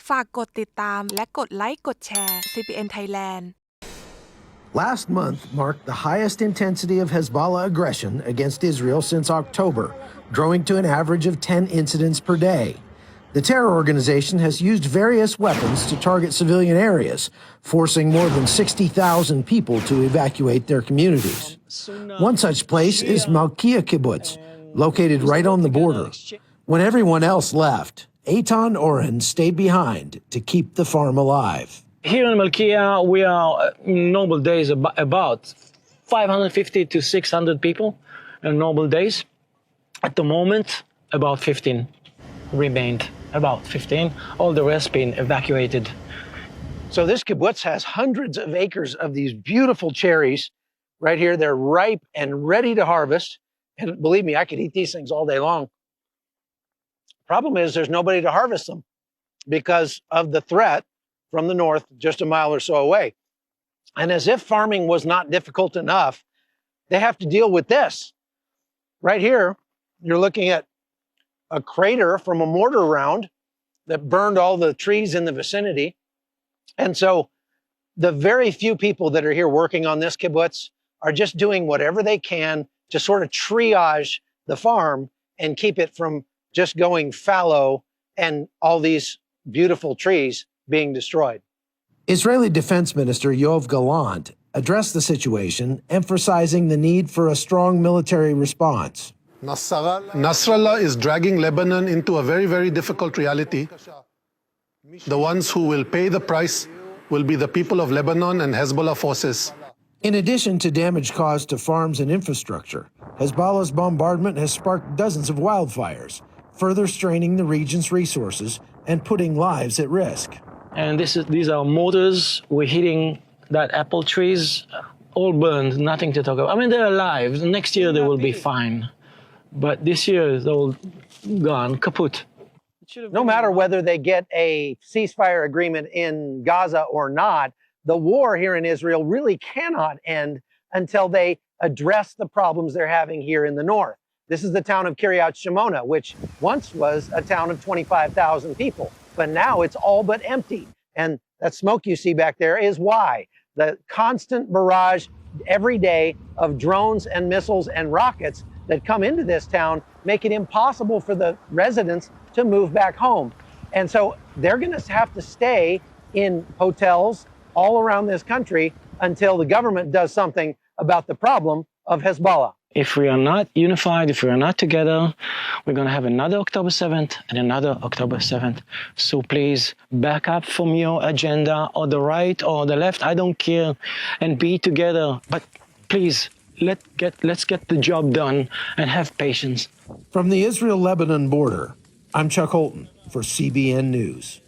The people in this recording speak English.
ฝากกดติดตามและกดไลค์กดแชร์ CBN Thailand Last month marked the highest intensity of Hezbollah aggression against Israel since October, growing to an average of 10 incidents per day. The terror organization has used various weapons to target civilian areas, forcing more than 60,000 people to evacuate their communities. One such place is Malkia Kibbutz, located right on the border. When everyone else left, Eitan Oren stayed behind to keep the farm alive. Here in Malkia, we are in normal days about 550 to 600 people in normal days. At the moment, about 15 remained, about 15. All the rest been evacuated. So this kibbutz has hundreds of acres of these beautiful cherries right here. They're ripe and ready to harvest. And believe me, I could eat these things all day long. Problem is there's nobody to harvest them because of the threat from the north, just a mile or so away. And as if farming was not difficult enough, they have to deal with this. Right here, you're looking at a crater from a mortar round that burned all the trees in the vicinity. And so the very few people that are here working on this kibbutz are just doing whatever they can to sort of triage the farm and keep it from just going fallow and all these beautiful trees being destroyed. Israeli Defense Minister Yoav Gallant addressed the situation, emphasizing the need for a strong military response. Nasrallah is dragging Lebanon into a very, very difficult reality. The ones who will pay the price will be the people of Lebanon and Hezbollah forces. In addition to damage caused to farms and infrastructure, Hezbollah's bombardment has sparked dozens of wildfires, further straining the region's resources and putting lives at risk. And these are mortars. We're hitting that apple trees, all burned, nothing to talk about. I mean, they're alive. Next year they will be fine. But this year they're all gone, kaput. No matter whether they get a ceasefire agreement in Gaza or not, the war here in Israel really cannot end until they address the problems they're having here in the north. This is the town of Kiryat Shimona, which once was a town of 25,000 people, but now it's all but empty. And that smoke you see back there is why. The constant barrage every day of drones and missiles and rockets that come into this town make it impossible for the residents to move back home. And so they're going to have to stay in hotels all around this country until the government does something about the problem of Hezbollah. If we are not unified, if we are not together, we're going to have another October 7th and another October 7th. So please back up from your agenda or the right or the left, I don't care, and be together. But please, let's get the job done and have patience. From the Israel-Lebanon border, I'm Chuck Holton for CBN News.